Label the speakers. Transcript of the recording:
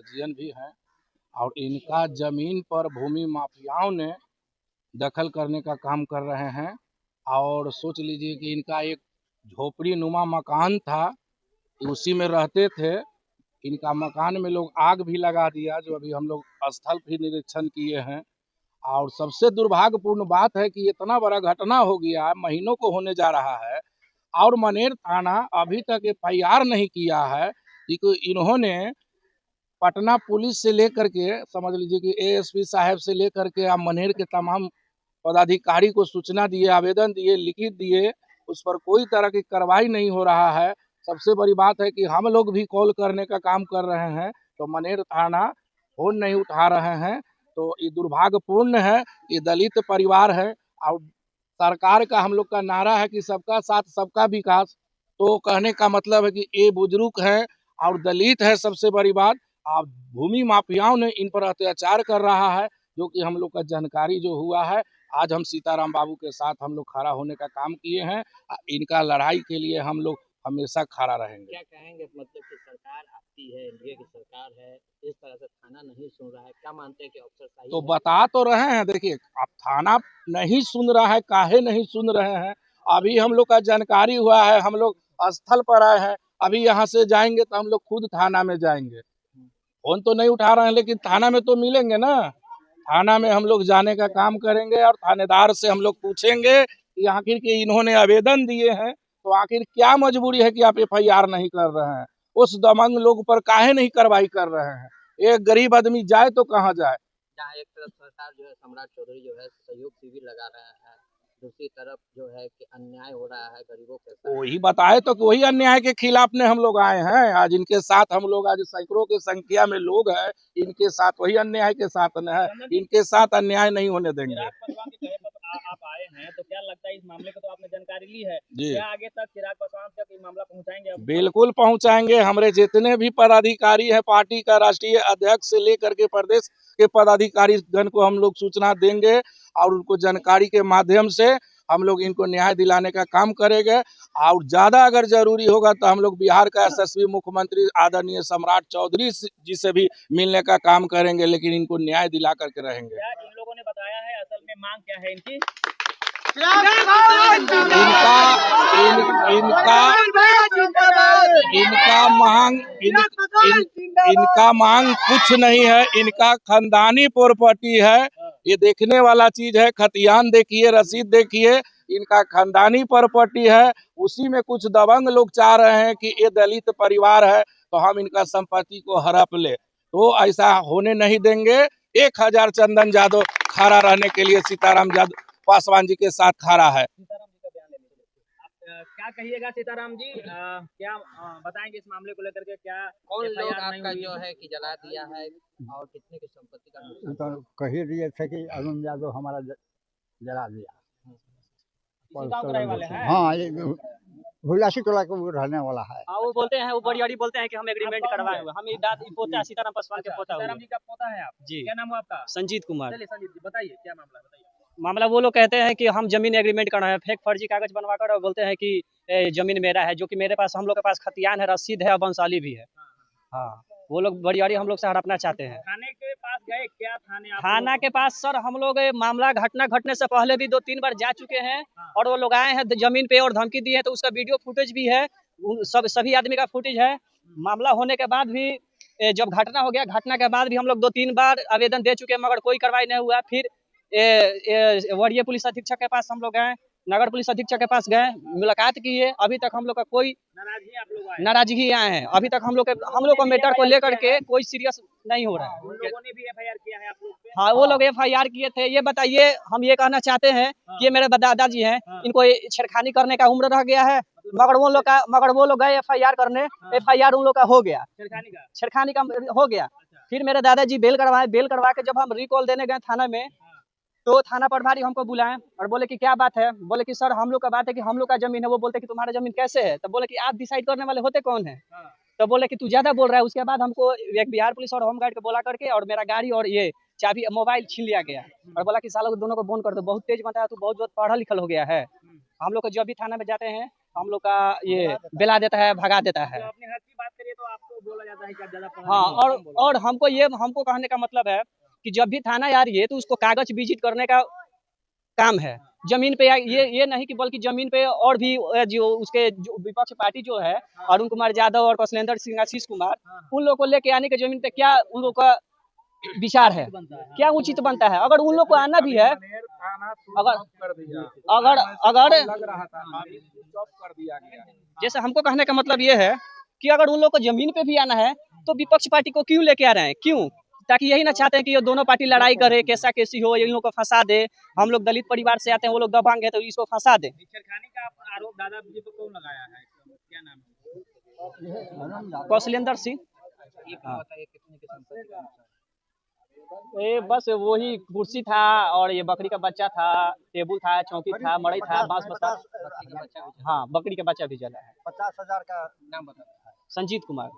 Speaker 1: Guardian भी हैं और इनका ज़मीन पर भूमि माफियाओं ने दखल करने का काम कर रहे हैं। और सोच लीजिए कि इनका एक झोपड़ी नुमा मकान था, उसी में रहते थे। इनका मकान में लोग आग भी लगा दिया, जो अभी हम लोग स्थल भी निरीक्षण किए हैं। और सबसे दुर्भाग्यपूर्ण बात है कि इतना बड़ा घटना हो गया, महीनों को होने जा रहा है और मनेर थाना अभी तक एफआईआर नहीं किया है। कि इन्होंने पटना पुलिस से लेकर के समझ लीजिए कि एएसपी साहब से लेकर के आप मनेर के तमाम पदाधिकारी को सूचना दिए, आवेदन दिए, लिखित दिए, उस पर कोई तरह की कार्रवाई नहीं हो रहा है। सबसे बड़ी बात है कि हम लोग भी कॉल करने का काम कर रहे हैं तो मनेर थाना फोन नहीं उठा रहे हैं। तो ये दुर्भाग्यपूर्ण है। ये दलित परिवार है और सरकार का हम लोग का नारा है कि सबका साथ सबका विकास। तो कहने का मतलब है कि ये बुजुर्ग है और दलित है। सबसे बड़ी बात, अब भूमि माफियाओं ने इन पर अत्याचार कर रहा है, जो कि हम लोग का जानकारी जो हुआ है। आज हम सीताराम बाबू के साथ हम लोग खड़ा होने का काम किए हैं। इनका लड़ाई के लिए हम लोग हमेशा खड़ा रहेंगे।
Speaker 2: क्या कहेंगे, मतलब कि सरकार आपकी है, एनडीए की सरकार है, इस तरह से थाना नहीं सुन रहा है, क्या मानते हैं कि अफसर सही
Speaker 1: तो
Speaker 2: है?
Speaker 1: बता तो रहे हैं, देखिए अब थाना नहीं सुन रहा है, काहे नहीं सुन रहे हैं। अभी हम लोग का जानकारी हुआ है, हम लोग स्थल पर आए हैं। अभी यहाँ से जाएंगे तो हम लोग खुद थाना में जाएंगे। फोन तो नहीं उठा रहे हैं, लेकिन थाना में तो मिलेंगे ना। थाना में हम लोग जाने का काम करेंगे और थानेदार से हम लोग पूछेंगे कि आखिर के इन्होंने आवेदन दिए हैं तो आखिर क्या मजबूरी है कि आप एफआईआर नहीं कर रहे हैं। उस दबंग लोग पर काहे नहीं कार्रवाई कर रहे हैं। एक गरीब आदमी जाए तो कहाँ जाए।
Speaker 2: जहाँ एक तरफ सरकार जो है, सम्राट चौधरी जो है सहयोग शिविर लगा रहा है, दूसरी तरफ जो है कि अन्याय हो रहा है गरीबों के साथ।
Speaker 1: वही बताए तो कि वही अन्याय के खिलाफ ने हम लोग आए हैं। आज इनके साथ हम लोग, आज सैकड़ों की संख्या में लोग हैं इनके साथ, वही अन्याय के साथ न है। इनके साथ अन्याय नहीं होने देंगे।
Speaker 3: आप आए हैं तो क्या लगता है, इस मामले को तो आपने जानकारी ली है,
Speaker 1: जी,
Speaker 3: क्या आगे तक चिराग पासवान तक ये मामला पहुंचाएंगे आप?
Speaker 1: बिल्कुल पहुंचाएंगे। हमारे जितने भी पदाधिकारी हैं, पार्टी का राष्ट्रीय अध्यक्ष से लेकर के प्रदेश के पदाधिकारी गण को हम लोग सूचना देंगे और उनको जानकारी के माध्यम से हम लोग इनको न्याय दिलाने का काम करेंगे। और ज्यादा अगर जरूरी होगा तो हम लोग बिहार का यशस्वी मुख्यमंत्री आदरणीय सम्राट चौधरी जी से भी मिलने का काम करेंगे, लेकिन इनको न्याय दिला करके रहेंगे।
Speaker 3: क्या इन लोगों ने बताया है असल में मांग क्या है इनकी?
Speaker 1: इनका मांग कुछ नहीं है। इनका खानदानी प्रॉपर्टी है, ये देखने वाला चीज है। खतियान देखिए, रसीद देखिए, इनका खानदानी प्रॉपर्टी है। उसी में कुछ दबंग लोग चाह रहे हैं कि ये दलित परिवार है तो हम इनका संपत्ति को हड़प ले, तो ऐसा होने नहीं देंगे। 1000 चंदन यादव खड़ा रहने के लिए सीताराम यादव पासवान जी के साथ खड़ा है।
Speaker 3: सीताराम जी का बयान लेने के लिए आप क्या कहिएगा सीताराम जी? क्या बताएंगे इस मामले को लेकर के? क्या
Speaker 2: कौन लोग
Speaker 3: FIR नहीं
Speaker 2: आपका
Speaker 3: हुई?
Speaker 2: जो है कि जला दिया है और कितने की संपत्ति का नुकसान?
Speaker 4: तो कह ही दिए थे कि अरुण यादव हमारा जला दिया।
Speaker 3: इसी गांव के रहने वाले हैं?
Speaker 4: हाँ, ये हुलासी टोला का वो रहने वाला है।
Speaker 5: हाँ, वो बोलते हैं, वो बड़ी बोलते हैं कि हम एग्रीमेंट करवाए हुए, हम पोता है सीताराम पासवान के पोता हुए।
Speaker 3: सीताराम जी का पोता है आप?
Speaker 5: जी।
Speaker 3: क्या नाम हुआ आपका?
Speaker 5: संजीत कुमार।
Speaker 3: चलिए संजीत जी बताइए क्या मामला है, बताइए।
Speaker 5: मामला वो लोग कहते हैं कि हम जमीन एग्रीमेंट करना है, फेक फर्जी कागज बनवाकर, और बोलते हैं कि जमीन मेरा है, जो कि मेरे पास, हम लोग के पास खतियान है, रसीद है और वंशाली भी है। हाँ, वो लोग बड़ी हम लोग से हड़पना चाहते हैं।
Speaker 3: थाने के पास गए क्या?
Speaker 5: थाना के पास सर हम लोग मामला घटना घटने से पहले भी 2-3 बार जा चुके हैं और वो लोग आए हैं जमीन पे और धमकी दी है, तो उसका वीडियो फुटेज भी है, सभी आदमी का फुटेज है। मामला होने के बाद भी जब घटना हो गया, घटना के बाद भी हम लोग 2-3 बार आवेदन दे चुके हैं, मगर कोई कार्रवाई नहीं हुआ। फिर वरीय पुलिस अधीक्षक के पास हम लोग गए, नगर पुलिस अधीक्षक के पास गए, मुलाकात की है। अभी तक हम लोग का कोई नाराजगी आए हैं। अभी तक हम लोग को मैटर को लेकर के कोई सीरियस नहीं हो रहा है।
Speaker 3: उन लोगों ने भी FIR किया है आप लोग पे?
Speaker 5: हाँ, वो लोग FIR किए थे। ये बताइए, हम ये कहना चाहते हैं कि ये मेरे दादाजी हैं, इनको छेड़खानी करने का उम्र रह गया है, मगर वो लोग गए FIR करने, FIR उन लोग का हो गया, छेड़खानी का हो गया। फिर मेरे दादाजी बेल करवा के जब हम रिकॉल देने गए थाना में, तो थाना प्रभारी हमको बुलाए और बोले कि क्या बात है। बोले कि सर हम लोग का बात है कि हम लोग का जमीन है। वो बोलते कि तुम्हारा जमीन कैसे है? तो बोले कि आप डिसाइड करने वाले होते कौन है? तो बोले कि तू ज्यादा बोल रहा है। उसके बाद हमको एक बिहार पुलिस और होमगार्ड को बोला करके और मेरा गाड़ी और ये चाबी मोबाइल छीन लिया गया और बोला कि सालों को दोनों को फोन कर दो, बहुत तेज बताया, तू बहुत पढ़ा लिखल हो गया है। हम लोग को जब भी थाना में जाते हैं हम लोग का ये बेला देता है, भगा देता है।
Speaker 3: अपने हक की बात करिए तो आपको बोला बोला जाता है कि आप ज्यादा पढ़ा
Speaker 5: हाँ,
Speaker 3: लिखे हैं, कम बोलो।
Speaker 5: और हमको कहने का मतलब है कि जब भी थाना आ रही है तो उसको कागज विजिट करने का काम है। जमीन पे ये नहीं कि बल्कि जमीन पे और भी जो उसके जो विपक्ष पार्टी जो है, अरुण कुमार यादव और कौशलेंद्र सिंह, आशीष कुमार, उन लोग को लेके आने के जमीन पे क्या उन लोग का विचार है, क्या उचित बनता है? अगर उन लोग को आना भी है, अगर अगर अगर जैसे हमको कहने का मतलब ये है कि अगर उन लोग को जमीन पे भी आना है तो विपक्ष पार्टी को क्यों लेके आ रहे हैं? क्यों? ताकि यही ना चाहते हैं कि ये दोनों पार्टी लड़ाई करे, कैसा कैसी हो, इन लोग को फंसा दे। हम लोग दलित परिवार से आते हैं, वो लोग दबंग है, तो इसको फंसा दे।
Speaker 3: छेड़खानी का आरोप दादाजी पर कौन लगाया है, क्या नाम है?
Speaker 5: कौशलेंद्र सिंह।
Speaker 2: ये क्या बताइए कितने की संपत्ति का नुकसान?
Speaker 5: ये बस वही कुर्सी था और ये बकरी का बच्चा था, टेबुल था, चौकी था, मड़ई था, बांस बसा।
Speaker 2: बकरी का बच्चा भी
Speaker 5: हाँ, बकरी का बच्चा भी जला है।
Speaker 4: 50,000 का
Speaker 2: नाम बता।
Speaker 5: संजीत कुमार।